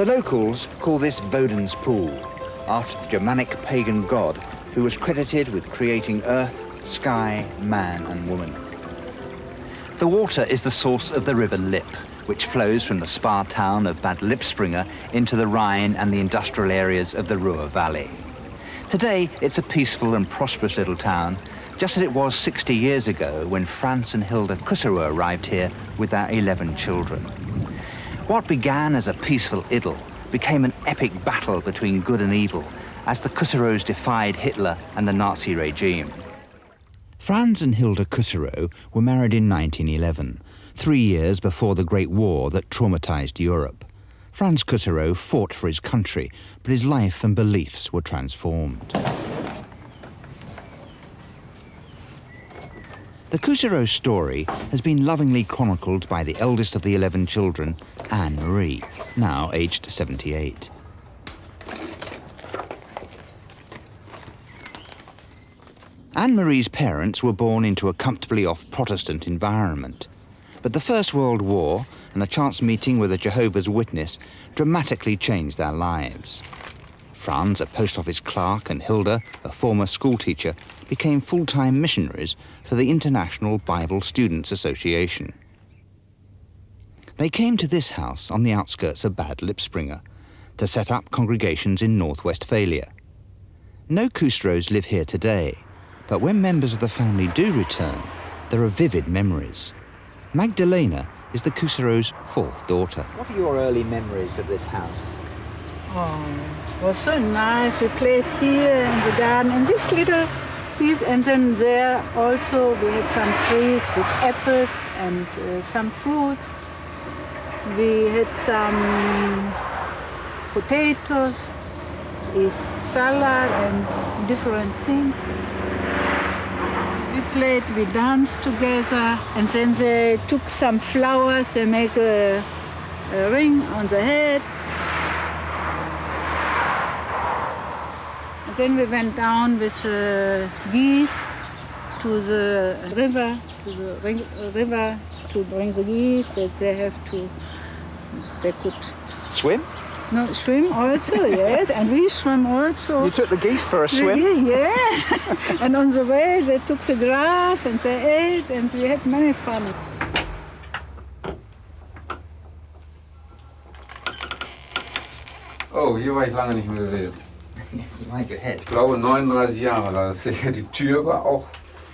The locals call this Woden's Pool, after the Germanic pagan god who was credited with creating earth, sky, man and woman. The water is the source of the river Lipp, which flows from the spa town of Bad Lippspringe into the Rhine and the industrial areas of the Ruhr Valley. Today, it's a peaceful and prosperous little town, just as it was 60 years ago when Franz and Hilda Kusserow arrived here with their 11 children. What began as a peaceful idyll became an epic battle between good and evil as the Kusserows defied Hitler and the Nazi regime. Franz and Hilda Kusserow were married in 1911, 3 years before the Great War that traumatized Europe. Franz Kusserow fought for his country, but his life and beliefs were transformed. The Kusserow story has been lovingly chronicled by the eldest of the 11 children, Anne-Marie, now aged 78. Anne-Marie's parents were born into a comfortably off Protestant environment. But the First World War and a chance meeting with a Jehovah's Witness dramatically changed their lives. Franz, a post office clerk, and Hilda, a former schoolteacher, became full-time missionaries for the International Bible Students Association. They came to this house on the outskirts of Bad Lippspringe to set up congregations in North Westphalia. No Kusserows live here today, but when members of the family do return, there are vivid memories. Magdalena is the Kusserows' fourth daughter. What are your early memories of this house? Oh, it was so nice. We played here in the garden, in this little piece, and then there also we had some trees with apples and some fruits. We had some potatoes, salad and different things. We played, we danced together, and then they took some flowers, they make a ring on the head. And then we went down with geese to the river, to bring the geese that they could swim? No, swim also, yes, and we swim also. You took the geese for a swim? Yes, and on the way they took the grass and they ate and we had many fun. Oh, hier war ich lange nicht mehr gewesen. It's like your head. Ich glaube 39 Jahre war das sicher. Die Tür war auch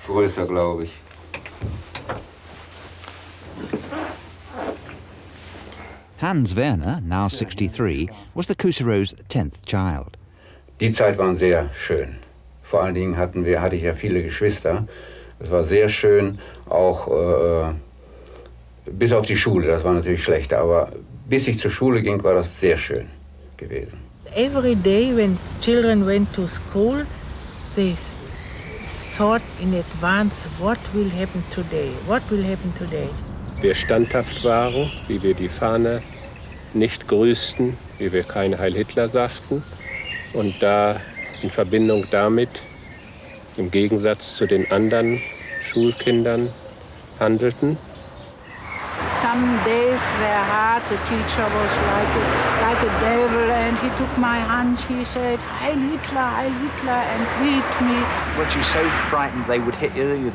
größer, glaube ich. Hans Werner, now 63, was the Kusserows' 10th child. Die Zeit war sehr schön. Vor allen Dingen hatte ich ja viele Geschwister. Es war sehr schön, auch bis auf die Schule, das war natürlich schlecht, aber bis ich zur Schule ging, war das sehr schön gewesen. Every day when children went to school, they thought in advance, what will happen today? What will happen today? Wir standhaft waren, wie wir die Fahne nicht grüßten, wie wir kein Heil Hitler sagten und da in Verbindung damit im Gegensatz zu den anderen Schulkindern handelten. Some days were hard, the teacher was like a devil and he took my hand, he said, Heil Hitler, and beat me. Weren't you so frightened they would hit you?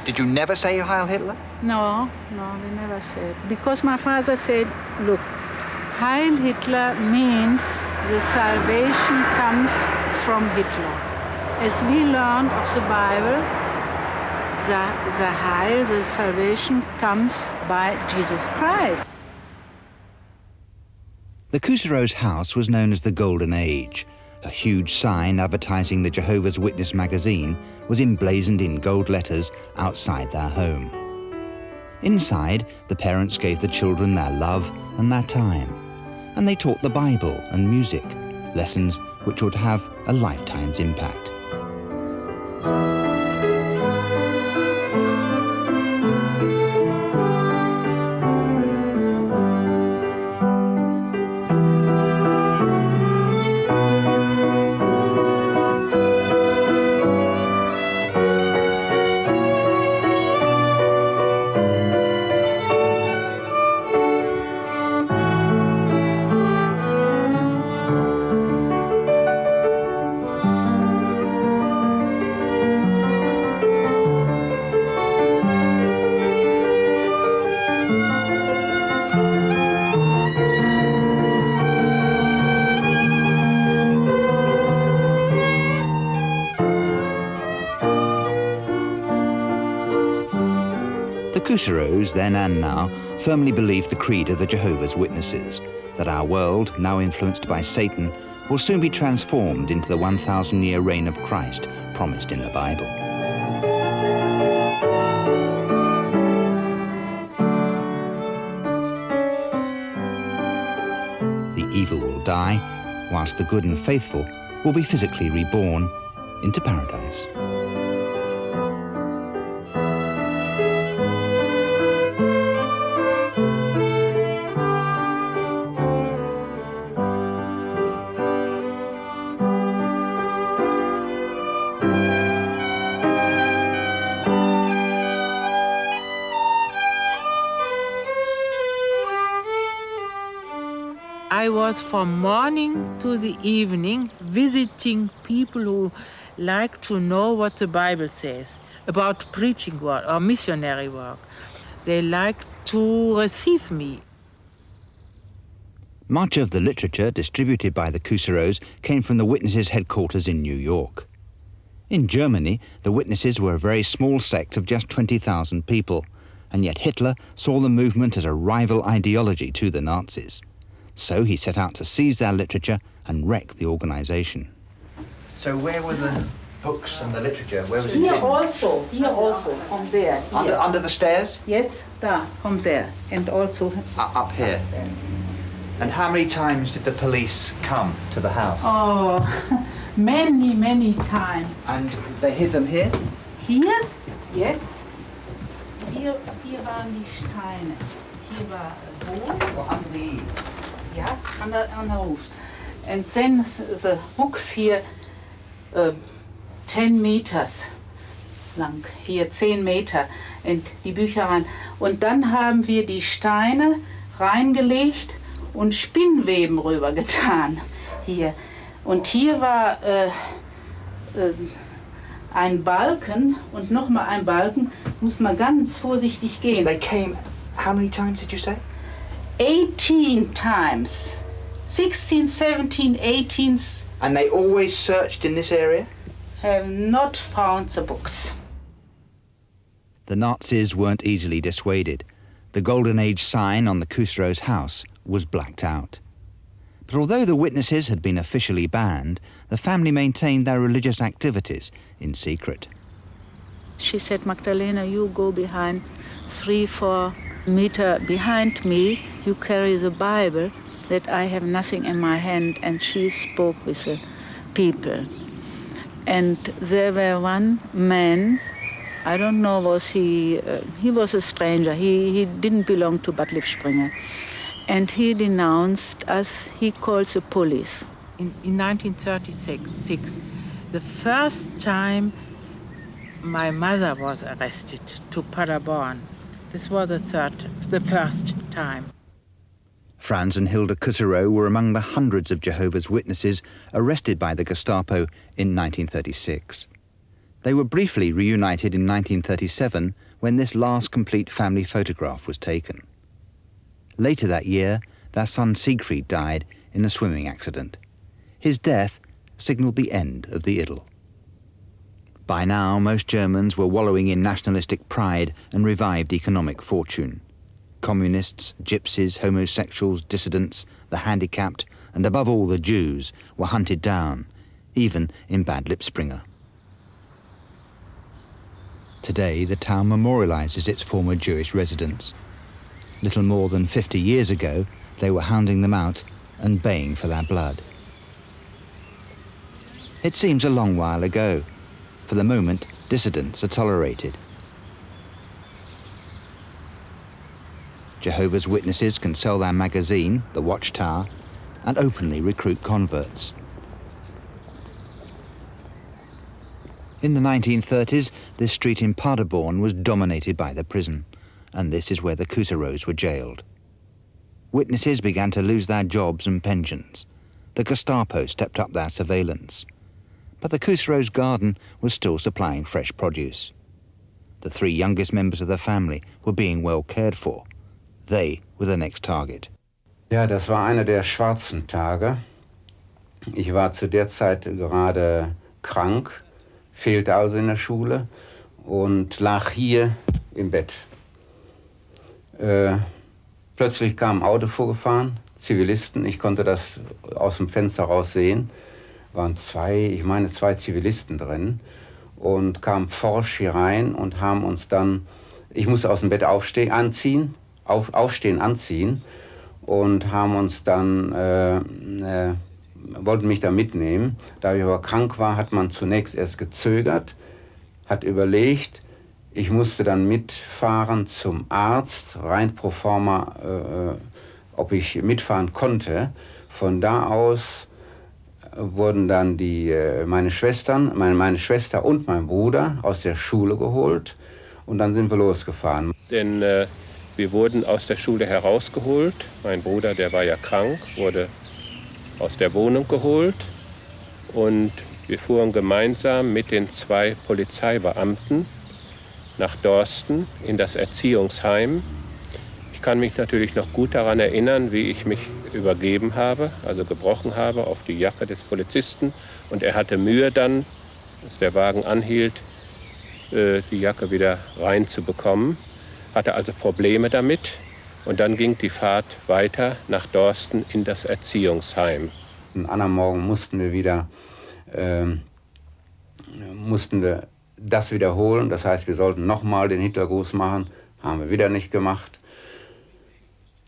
Did you never say Heil Hitler? No, we never said. Because my father said, look, Heil Hitler means the salvation comes from Hitler. As we learned of the Bible, the Heil, the salvation comes by Jesus Christ. The Kusserows' house was known as the Golden Age. A huge sign advertising the Jehovah's Witness magazine was emblazoned in gold letters outside their home. Inside, the parents gave the children their love and their time, and they taught the Bible and music, lessons which would have a lifetime's impact. Kuseros, then and now, firmly believed the creed of the Jehovah's Witnesses, that our world, now influenced by Satan, will soon be transformed into the 1,000-year reign of Christ promised in the Bible. The evil will die, whilst the good and faithful will be physically reborn into paradise. I was from morning to the evening visiting people who like to know what the Bible says about preaching work or missionary work. They like to receive me. Much of the literature distributed by the Kuseros came from the Witnesses' headquarters in New York. In Germany, the Witnesses were a very small sect of just 20,000 people, and yet Hitler saw the movement as a rival ideology to the Nazis. So he set out to seize their literature and wreck the organization. So where were the books and the literature? Where was it Here hidden? also, from there. Here. Under the stairs? Yes, da, from there. And also Up here. upstairs. And how many times did the police come to the house? Oh, many, many times. And they hid them here? Hier? Yes. Hier waren die Steine. Hier war Boden. Or under the eaves? Yeah, on the roofs. And then the books here 10 meters lang, hier 10 Meter, und die Bücher rein. Und dann haben wir die Steine reingelegt und Spinnweben rüber getan, hier. Und hier war ein Balken und nochmal ein Balken, muss man ganz vorsichtig gehen. They came, how many times did you say? 18 times. 16, 17, 18. And they always searched in this area? Have not found the books. The Nazis weren't easily dissuaded. The Golden Age sign on the Kuseros' house was blacked out. But although the Witnesses had been officially banned, the family maintained their religious activities in secret. She said, Magdalena, you go behind 3-4 meters behind me, you carry the Bible, that I have nothing in my hand. And she spoke with the people. And there were one man, I don't know, was he was a stranger, he didn't belong to Bad Lippspringe. And he denounced us, he called the police. In 1936, the first time my mother was arrested to Paderborn. This was the first time. Franz and Hilda Kusero were among the hundreds of Jehovah's Witnesses arrested by the Gestapo in 1936. They were briefly reunited in 1937 when this last complete family photograph was taken. Later that year, their son Siegfried died in a swimming accident. His death signalled the end of the idyll. By now, most Germans were wallowing in nationalistic pride and revived economic fortune. Communists, gypsies, homosexuals, dissidents, the handicapped, and above all the Jews were hunted down, even in Bad Lippspringe. Today, the town memorializes its former Jewish residents. Little more than 50 years ago, they were hounding them out and baying for their blood. It seems a long while ago. For the moment, dissidents are tolerated. Jehovah's Witnesses can sell their magazine, The Watchtower, and openly recruit converts. In the 1930s, this street in Paderborn was dominated by the prison, and this is where the Kuseros were jailed. Witnesses began to lose their jobs and pensions. The Gestapo stepped up their surveillance. But the Kuseros' garden was still supplying fresh produce. The three youngest members of the family were being well cared for. They were the next target. Ja, das war einer der schwarzen Tage. Ich war zu der Zeit gerade krank, fehlte also in der Schule und lag hier im Bett. Plötzlich kam ein Auto vorgefahren, Zivilisten, ich konnte das aus dem Fenster raus sehen, waren zwei Zivilisten drin und kamen forsch hier rein und haben uns dann, ich musste aus dem Bett aufstehen, anziehen und haben uns dann, wollten mich da mitnehmen. Da ich aber krank war, hat man zunächst erst gezögert, hat überlegt, ich musste dann mitfahren zum Arzt, rein pro forma, ob ich mitfahren konnte. Von da aus wurden dann meine Schwester und mein Bruder aus der Schule geholt und dann sind wir losgefahren. Denn wir wurden aus der Schule herausgeholt. Mein Bruder, der war ja krank, wurde aus der Wohnung geholt und wir fuhren gemeinsam mit den 2 Polizeibeamten nach Dorsten in das Erziehungsheim. Ich kann mich natürlich noch gut daran erinnern, wie ich mich übergeben habe, also gebrochen habe auf die Jacke des Polizisten. Und er hatte Mühe dann, als der Wagen anhielt, die Jacke wieder reinzubekommen. Hatte also Probleme damit. Und dann ging die Fahrt weiter nach Dorsten in das Erziehungsheim. Am anderen Morgen mussten wir das wiederholen. Das heißt, wir sollten nochmal den Hitlergruß machen. Haben wir wieder nicht gemacht.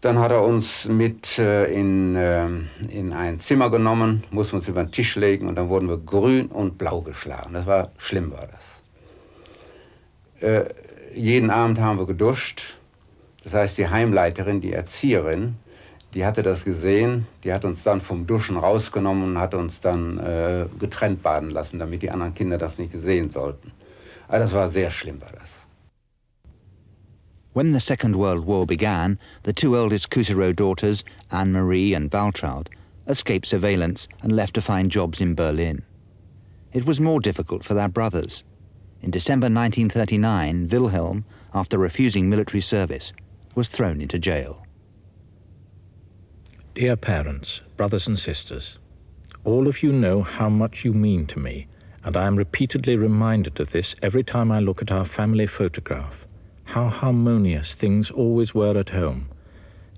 Dann hat er uns mit in ein Zimmer genommen, mussten uns über den Tisch legen und dann wurden wir grün und blau geschlagen. Das war schlimm, war das. Jeden Abend haben wir geduscht. Das heißt, die Heimleiterin, die Erzieherin, die hatte das gesehen. Die hat uns dann vom Duschen rausgenommen und hat uns dann getrennt baden lassen, damit die anderen Kinder das nicht sehen sollten. Also das war sehr schlimm, war das. When the Second World War began, the 2 eldest Cousireau daughters, Anne-Marie and Waltraud, escaped surveillance and left to find jobs in Berlin. It was more difficult for their brothers. In December 1939, Wilhelm, after refusing military service, was thrown into jail. Dear parents, brothers and sisters, all of you know how much you mean to me, and I am repeatedly reminded of this every time I look at our family photograph. How harmonious things always were at home.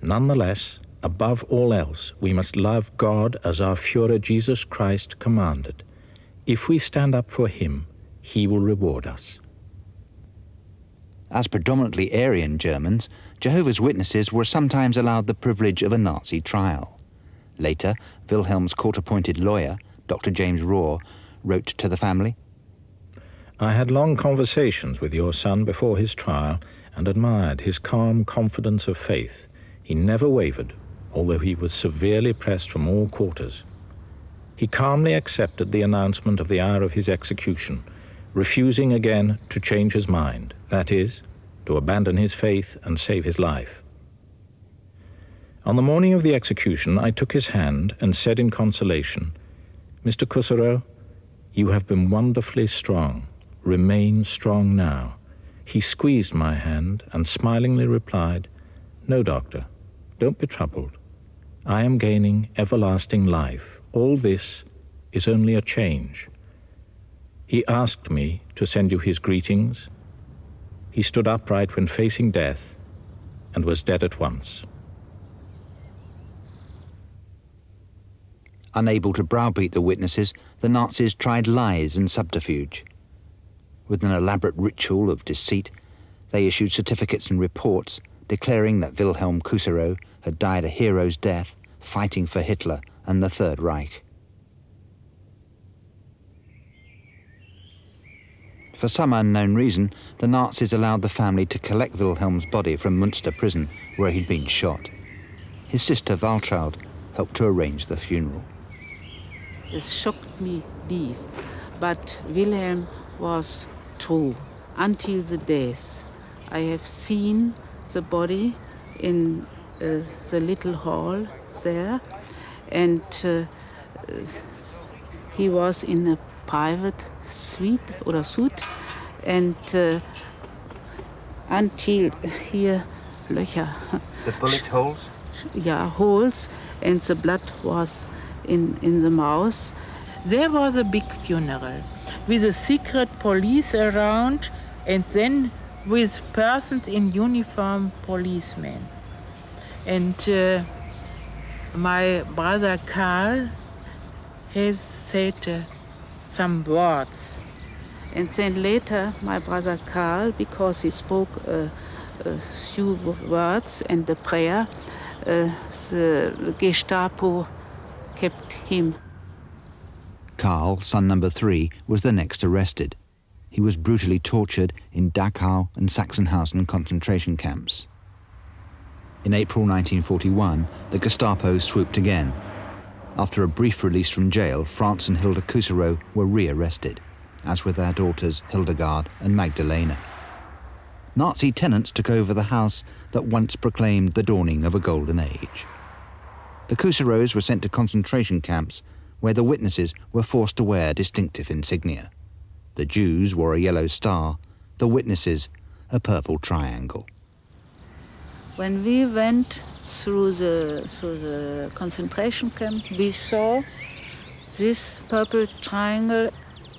Nonetheless, above all else, we must love God as our Führer Jesus Christ commanded. If we stand up for him, he will reward us. As predominantly Aryan Germans, Jehovah's Witnesses were sometimes allowed the privilege of a Nazi trial. Later, Wilhelm's court-appointed lawyer, Dr. James Rohr, wrote to the family, I had long conversations with your son before his trial and admired his calm confidence of faith. He never wavered, although he was severely pressed from all quarters. He calmly accepted the announcement of the hour of his execution, refusing again to change his mind, that is, to abandon his faith and save his life. On the morning of the execution, I took his hand and said in consolation, Mr. Cousireau, you have been wonderfully strong. Remain strong now. He squeezed my hand and smilingly replied, No, doctor, don't be troubled. I am gaining everlasting life. All this is only a change. He asked me to send you his greetings. He stood upright when facing death and was dead at once. Unable to browbeat the witnesses, the Nazis tried lies and subterfuge. With an elaborate ritual of deceit, they issued certificates and reports declaring that Wilhelm Cousireau had died a hero's death fighting for Hitler and the Third Reich. For some unknown reason, the Nazis allowed the family to collect Wilhelm's body from Münster prison, where he'd been shot. His sister Waltraud helped to arrange the funeral. It shocked me deep, but Wilhelm was true until the death. I have seen the body in the little hall there, and he was in a private suite, and until here Löcher. The bullet holes? Yeah, holes, and the blood was in the mouth. There was a big funeral with a secret police around, and then with persons in uniform, policemen. And my brother Karl has said some words. And then later, my brother Karl, because he spoke a few words and the prayer, the Gestapo kept him. Karl, son number 3, was the next arrested. He was brutally tortured in Dachau and Sachsenhausen concentration camps. In April 1941, the Gestapo swooped again. After a brief release from jail, Franz and Hilda Kuserow were re-arrested, as were their daughters Hildegard and Magdalena. Nazi tenants took over the house that once proclaimed the dawning of a golden age. The Kuserows were sent to concentration camps where the witnesses were forced to wear distinctive insignia. The Jews wore a yellow star, the witnesses a purple triangle. When we went through the concentration camp, we saw this purple triangle.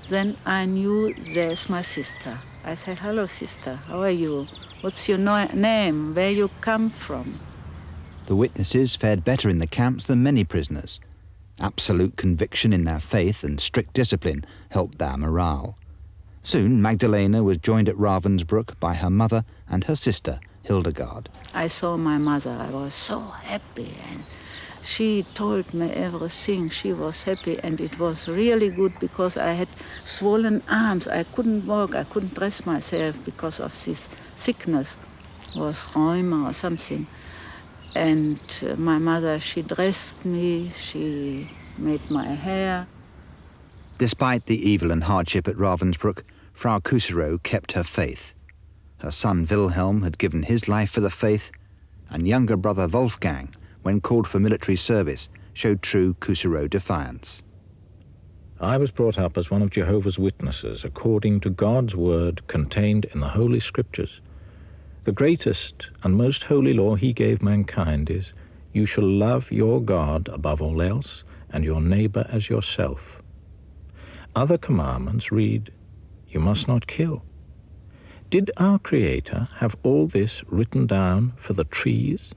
Then I knew there's my sister. I said, "Hello, sister, how are you? What's your name? Where you come from?" The witnesses fared better in the camps than many prisoners. Absolute conviction in their faith and strict discipline helped their morale. Soon, Magdalena was joined at Ravensbrück by her mother and her sister, Hildegard. I saw my mother. I was so happy, and she told me everything. She was happy, and it was really good because I had swollen arms. I couldn't walk. I couldn't dress myself because of this sickness. It was rheuma or something. And my mother, she dressed me. She made my hair. Despite the evil and hardship at Ravensbrück, Frau Kuserow kept her faith. Her son Wilhelm had given his life for the faith, and younger brother Wolfgang, when called for military service, showed true Kuserow defiance. I was brought up as one of Jehovah's Witnesses according to God's word contained in the Holy Scriptures. The greatest and most holy law he gave mankind is, "You shall love your God above all else and your neighbor as yourself." Other commandments read, "You must not kill." Did our Creator have all this written down for the trees?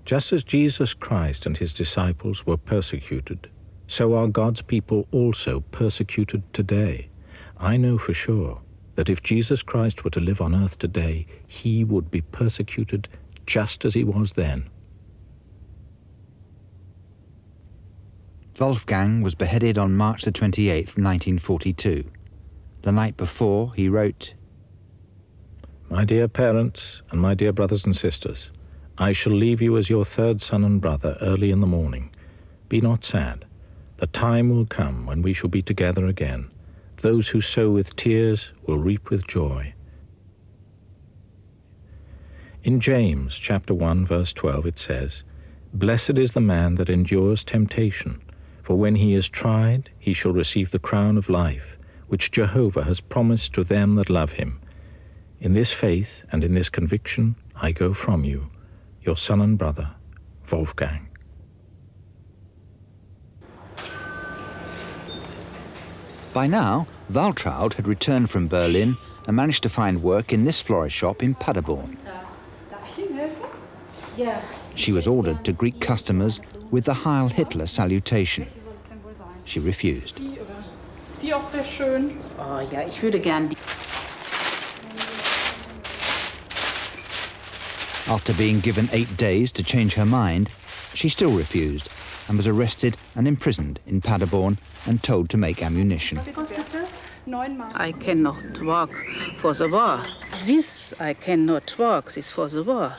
Just as Jesus Christ and his disciples were persecuted, so are God's people also persecuted today. I know for sure that if Jesus Christ were to live on earth today, he would be persecuted just as he was then. Wolfgang was beheaded on March the 28th, 1942. The night before, he wrote, "My dear parents and my dear brothers and sisters, I shall leave you as your third son and brother early in the morning. Be not sad. The time will come when we shall be together again. Those who sow with tears will reap with joy." In James chapter 1 verse 12 it says, "Blessed is the man that endures temptation, for when he is tried, he shall receive the crown of life, which Jehovah has promised to them that love him. In this faith and in this conviction I go from you, your son and brother, Wolfgang." By now, Waltraud had returned from Berlin and managed to find work in this florist shop in Paderborn. She was ordered to greet customers with the Heil Hitler salutation. She refused. Die auch sehr schön. Oh ja, ich würde gern die. After being given 8 days to change her mind, she still refused and was arrested and imprisoned in Paderborn and told to make ammunition. I cannot walk for the war. This I cannot walk, this for the war.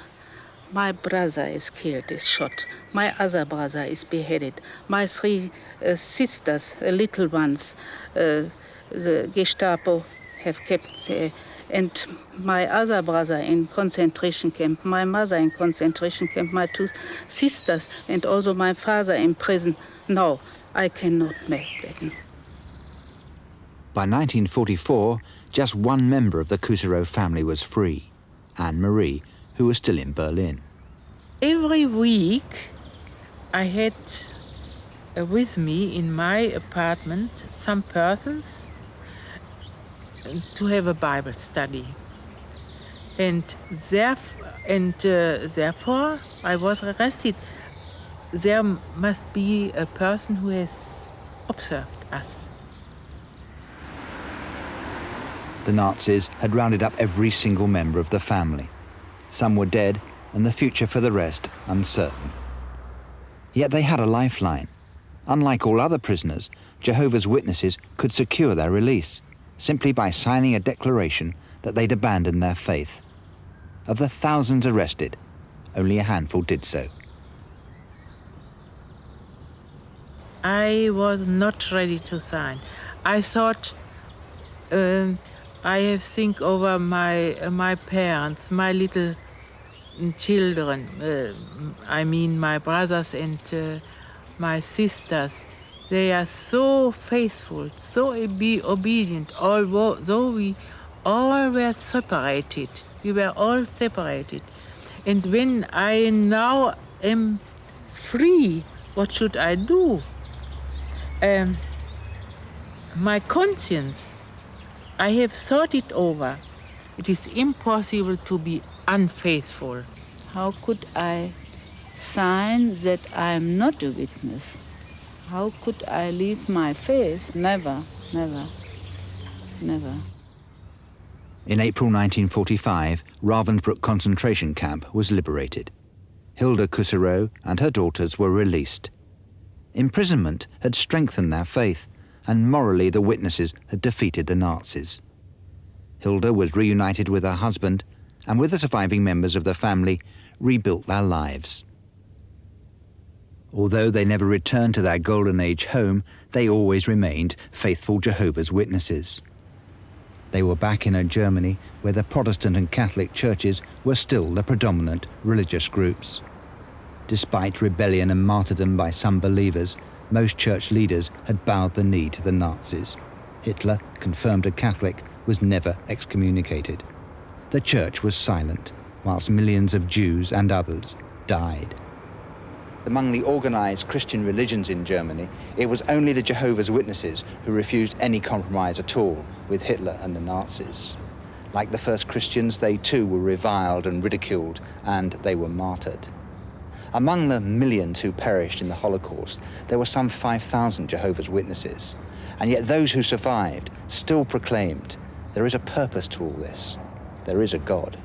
My brother is killed, is shot. My other brother is beheaded. My 3 sisters, little ones, the Gestapo have kept there. And my other brother in concentration camp, my mother in concentration camp, my 2 sisters, and also my father in prison. No, I cannot make that. By 1944, just one member of the Kuserow family was free, Anne-Marie, who was still in Berlin. Every week I had with me in my apartment some persons to have a Bible study. And therefore I was arrested. There must be a person who has observed us. The Nazis had rounded up every single member of the family. Some were dead, and the future for the rest uncertain. Yet they had a lifeline. Unlike all other prisoners, Jehovah's Witnesses could secure their release simply by signing a declaration that they'd abandoned their faith. Of the thousands arrested, only a handful did so. I was not ready to sign. I thought I have think over my parents, my little children. I mean my brothers and my sisters. They are so faithful, so obedient, although we all were separated. We were all separated. And when I now am free, what should I do? My conscience, I have thought it over. It is impossible to be unfaithful. How could I sign that I'm not a witness? How could I leave my faith? Never, never, never. In April 1945, Ravensbrück concentration camp was liberated. Hilda Kusserow and her daughters were released. Imprisonment had strengthened their faith, and morally the witnesses had defeated the Nazis. Hilda was reunited with her husband, and with the surviving members of the family, rebuilt their lives. Although they never returned to their Golden Age home, they always remained faithful Jehovah's Witnesses. They were back in a Germany where the Protestant and Catholic churches were still the predominant religious groups. Despite rebellion and martyrdom by some believers, most church leaders had bowed the knee to the Nazis. Hitler, confirmed a Catholic, was never excommunicated. The church was silent, whilst millions of Jews and others died. Among the organized Christian religions in Germany, it was only the Jehovah's Witnesses who refused any compromise at all with Hitler and the Nazis. Like the first Christians, they too were reviled and ridiculed, and they were martyred. Among the millions who perished in the Holocaust, there were some 5,000 Jehovah's Witnesses, and yet those who survived still proclaimed, there is a purpose to all this. There is a God.